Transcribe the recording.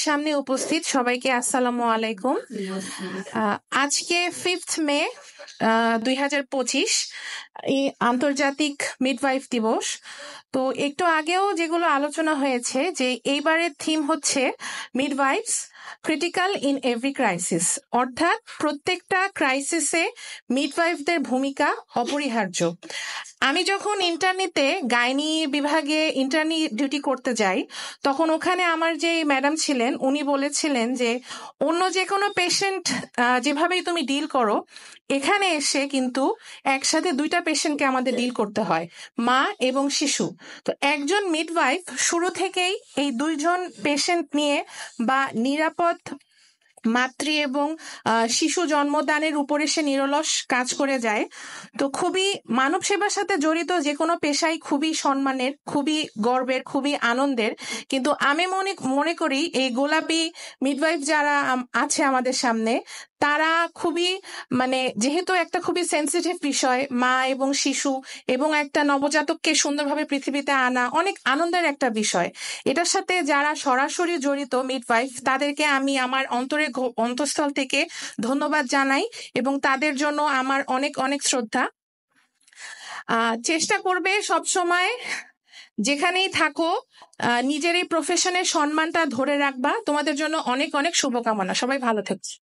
সামনে উপস্থিত সবাইকে আসসালামু আলাইকুম। আজকে 5 মে 2025 এই আন্তর্জাতিক মিডওয়াইফ দিবস। তো একটু আগেও যেগুলো আলোচনা হয়েছে যে এইবারের থিম হচ্ছে মিডওয়াইফস ক্রিটিক্যাল ইন এভরি ক্রাইসিস, অর্থাৎ প্রত্যেকটা ক্রাইসিসে মিডওয়াইফদের ভূমিকা অপরিহার্য। আমি যখন ইন্টার্নিতে গাইনি বিভাগে ইন্টার্নি ডিউটি করতে যাই, তখন ওখানে আমার যে ম্যাডাম ছিলেন উনি বলেছিলেন যে অন্য যে কোনো পেশেন্ট যেভাবেই তুমি ডিল করো, এখানে এসে কিন্তু একসাথে দুইটা পেশেন্টকে আমাদের ডিল করতে হয়, মা এবং শিশু। তো একজন মিডওয়াইফ শুরু থেকেই এই দুইজন পেশেন্ট নিয়ে বা নিরাপদ মাতৃ এবং শিশু জন্মদানের উপরে সে নিরলস কাজ করে যায়। তো খুবই মানব সেবার সাথে জড়িত যে কোনো পেশাই খুবই সম্মানের, খুবই গর্বের, খুবই আনন্দের। কিন্তু আমি মনে করি এই গোলাপি মিডওয়াইফ যারা আছে আমাদের সামনে, তারা খুবই যেহেতু একটা খুবই সেন্সিটিভ বিষয়, মা এবং শিশু এবং একটা নবজাতককে সুন্দরভাবে পৃথিবীতে আনা অনেক আনন্দের একটা বিষয়। এটার সাথে যারা সরাসরি জড়িত মিডওয়াইফ, তাদেরকে আমি আমার অন্তঃস্থল থেকে ধন্যবাদ জানাই এবং তাদের জন্য আমার অনেক অনেক শ্রদ্ধা। চেষ্টা করবে সব সময় যেখানেই থাকো নিজের এই প্রফেশনের সম্মানটা ধরে রাখবা। তোমাদের জন্য অনেক অনেক শুভকামনা। সবাই ভালো থাকছে।